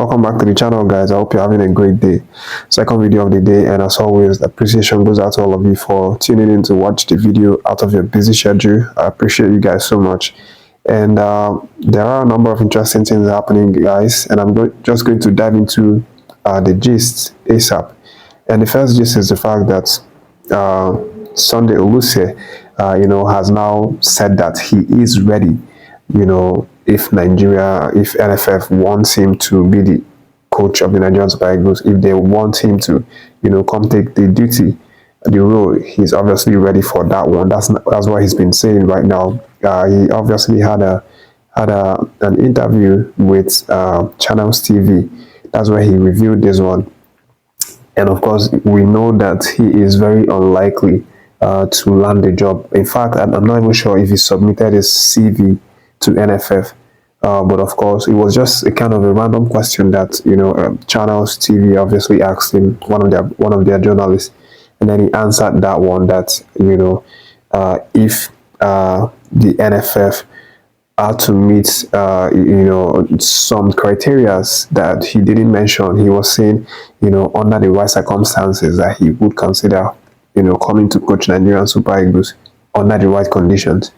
Welcome back to the channel, guys. I hope you're having a great day. Second video of the day, and as always, the appreciation goes out to all of you for tuning in to watch the video out of your busy schedule. I appreciate you guys so much. And there are a number of interesting things happening, guys, and I'm just going to dive into the gist ASAP. And the first gist is the fact that Sunday Olise, has now said that he is ready. If NFF wants him to be the coach of the Nigerian Super Eagles, if they want him to, come take the role, he's obviously ready for that one. That's what he's been saying right now. He obviously had an interview with Channels TV. That's where he reviewed this one. And of course, we know that he is very unlikely to land the job. In fact, I'm not even sure if he submitted his CV to NFF. But of course, it was just a kind of a random question that Channels TV obviously asked him, one of their journalists, and then he answered that one that if the NFF are to meet some criteria that he didn't mention. He was saying under the right circumstances that he would consider coming to coach Nigerian Super Eagles under the right conditions.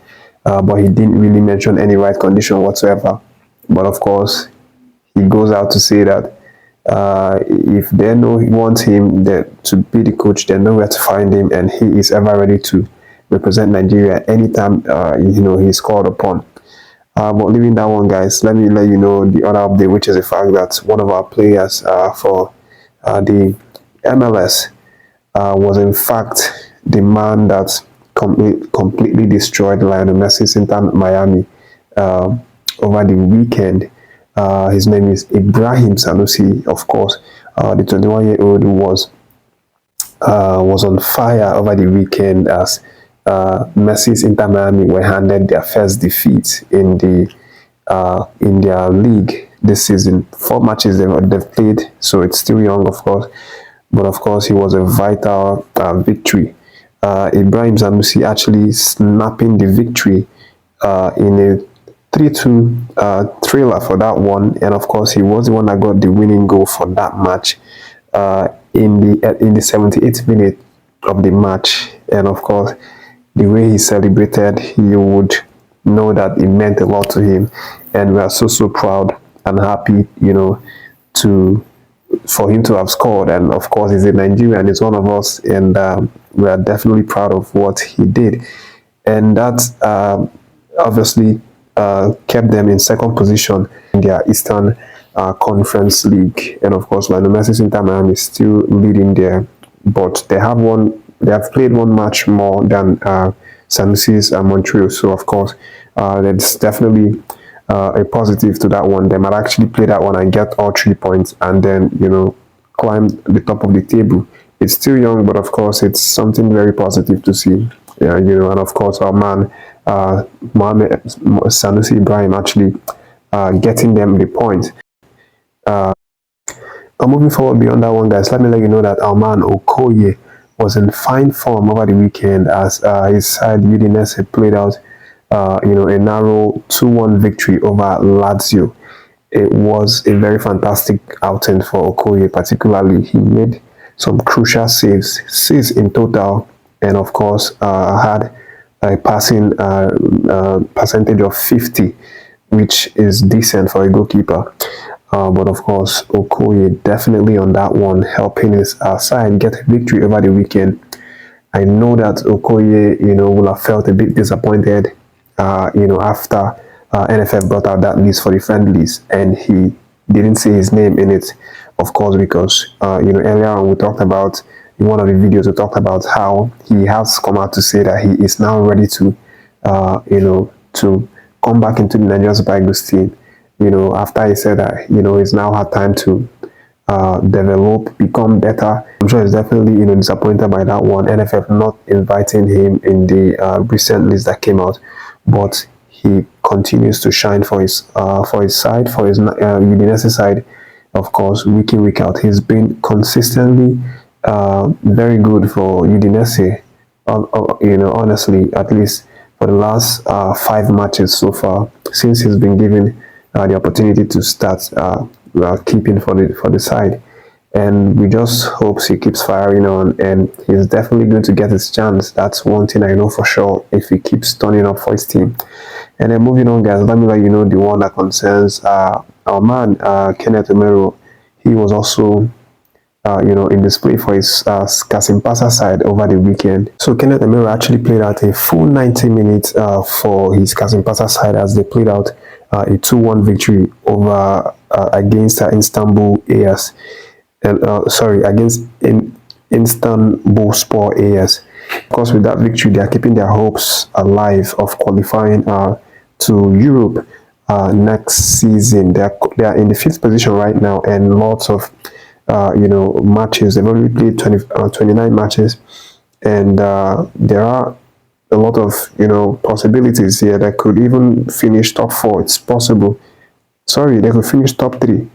But he didn't really mention any right condition whatsoever. But of course, he goes out to say that if they want him to be the coach, they know where to find him, and he is ever ready to represent Nigeria anytime he's called upon. But leaving that one, guys, let me let you know the other update, which is the fact that one of our players for the MLS was in fact the man that completely destroyed Lionel Messi's Inter Miami over the weekend. His name is Ibrahim Salihu. Of course, the 21-year-old was on fire over the weekend as Messi's Inter Miami were handed their first defeat in their league this season. 4 matches they've played, so it's still young, of course. But of course, it was a vital victory. Ibrahim Sanusi actually snapping the victory in a 3-2 thriller for that one, and of course he was the one that got the winning goal for that match in the 78th minute of the match. And of course, the way he celebrated, you would know that it meant a lot to him, and we are so proud and happy for him to have scored. And of course, he's a Nigerian, he's one of us, and we are definitely proud of what he did. And that obviously kept them in second position in their Eastern Conference League. And of course, Lionel Messi's Inter Miami is still leading there, but they have played one match more than Sanusi's Montreal. So of course, that's definitely a positive to that one. They might actually play that one and get all 3 points, and then climb the top of the table. It's still young, but of course it's something very positive to see. And of course our man Mohamed Sanusi Ibrahim actually getting them the point. Moving forward beyond that one, guys, let me let you know that our man Okoye was in fine form over the weekend as his side Udinese played out a narrow 2-1 victory over Lazio. It was a very fantastic outing for Okoye. Particularly, he made some crucial saves in total, and of course had a passing percentage of 50, which is decent for a goalkeeper. But of course, Okoye definitely on that one, helping his side get a victory over the weekend. I know that Okoye, will have felt a bit disappointed, after NFF brought out that list for the friendlies, and he didn't say his name in it, of course, because earlier on we talked about, in one of the videos, we talked about how he has come out to say that he is now ready to to come back into the Nigerian Super Eagles team, after he said that he's now had time to develop, become better. I'm sure he's definitely disappointed by that one, NFF not inviting him in the recent list that came out. But he continues to shine for his side, for his Udinese side. Of course, week in, week out, he's been consistently very good for Udinese. Honestly, at least for the last 5 matches so far, since he's been given the opportunity to start keeping for the side. And we just hope he keeps firing on, and he's definitely going to get his chance. That's one thing I know for sure, if he keeps turning up for his team. And then moving on, guys, let me let you know the one that concerns our man, Kenneth Emero. He was also in display for his Kasimpasa side over the weekend. So Kenneth Emero actually played out a full 90 minutes for his Kasimpasa side as they played out a 2-1 victory over against Istanbul AS. Against Istanbulspor AS. Of course, with that victory, they are keeping their hopes alive of qualifying to Europe next season. They are in the 5th position right now, and lots of matches. They've already played 29 matches, and there are a lot of possibilities here. They could even finish top 4. It's possible. Sorry, they could finish top 3.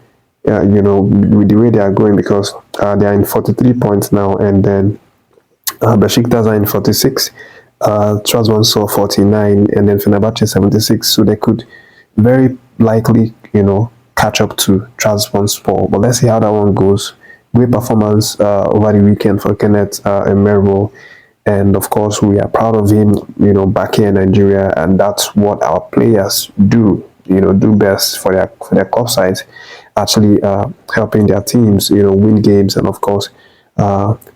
With the way they are going, because they are in 43 points now, and then Besiktas are in 46, Trabzonspor 49, and then Fenerbahce 76. So they could very likely, catch up to Trabzonspor. But let's see how that one goes. Great performance over the weekend for Kenneth Emero, and of course we are proud of him. Back here in Nigeria, and that's what our players do. Do best for their club sides, actually helping their teams, win games, and of course,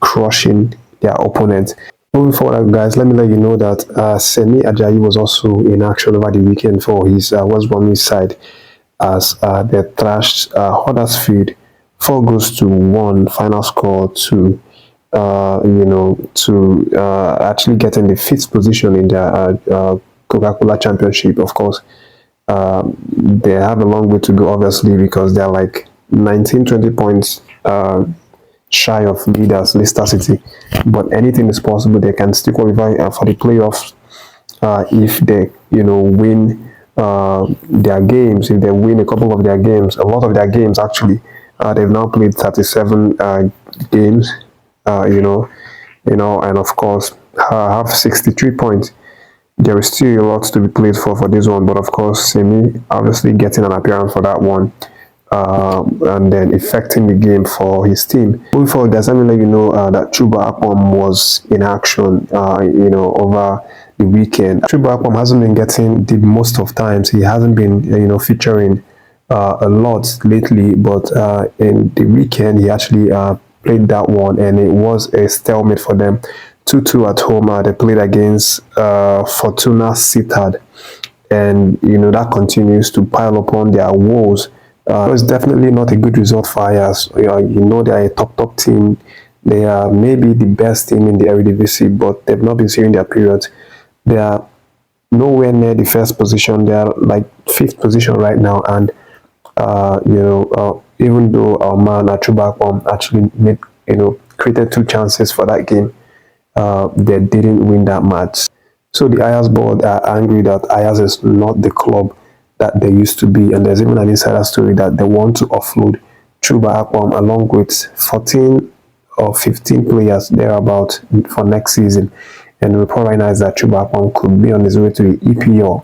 crushing their opponents. Moving forward, guys, let me let you know that Semi Ajayi was also in action over the weekend for his West Bromwich side as they thrashed Huddersfield 4-1 final score to actually get in the 5th position in their Coca-Cola Championship. Of course, they have a long way to go, obviously, because they're like 19-20 points shy of leaders Leicester City. But anything is possible. They can still qualify for the playoffs if they win their games. If they win a couple of their games, a lot of their games actually, they've now played 37 games, and of course have 63 points. There is still a lot to be played for this one, but of course, Semi obviously getting an appearance for that one, and then affecting the game for his team. Moving forward, guys, let me let you know that Chuba Akpom was in action, over the weekend. Chuba Akpom hasn't been getting the most of times. He hasn't been, featuring a lot lately, but in the weekend, he actually played that one, and it was a stalemate for them. 2-2 at home. They played against Fortuna Sittard, and that continues to pile upon their woes. It's definitely not a good result for Ajax. They are a top team. They are maybe the best team in the Eredivisie, but they've not been seeing their period. They are nowhere near the 1st position. They are like 5th position right now, and even though our man Chuba Akpom actually made created 2 chances for that game, they didn't win that match. So the Ajax board are angry that Ajax is not the club that they used to be, and there's even an insider story that they want to offload Chuba Akpom along with 14 or 15 players thereabout for next season. And the report right now is that Chuba Akpom could be on his way to the EPL,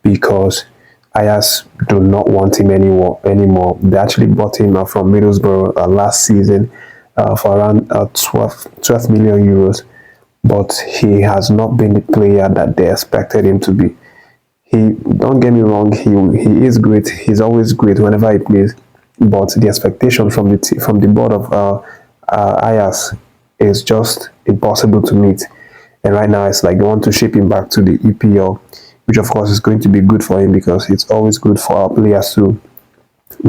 because Ajax do not want him anymore. They actually bought him from Middlesbrough last season for around 12 million euros, but he has not been the player that they expected him to be. Don't get me wrong, he is great. He's always great whenever he plays, but the expectation from the board of Ajax is just impossible to meet. And right now, it's like they want to ship him back to the EPL, which of course is going to be good for him, because it's always good for our players to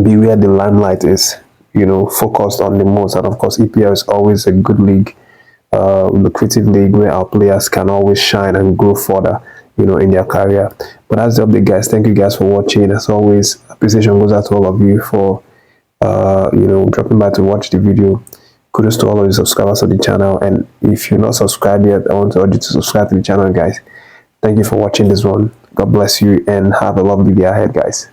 be where the limelight is, focused on the most. And of course, EPL is always a good league, lucrative league where our players can always shine and grow further, in their career. But that's the update, guys. Thank you guys for watching. As always, appreciation goes out to all of you for dropping by to watch the video. Kudos to all of the subscribers of the channel, and if you're not subscribed yet, I want to urge you to subscribe to the channel, guys. Thank you for watching this one. God bless you, and have a lovely day ahead, guys.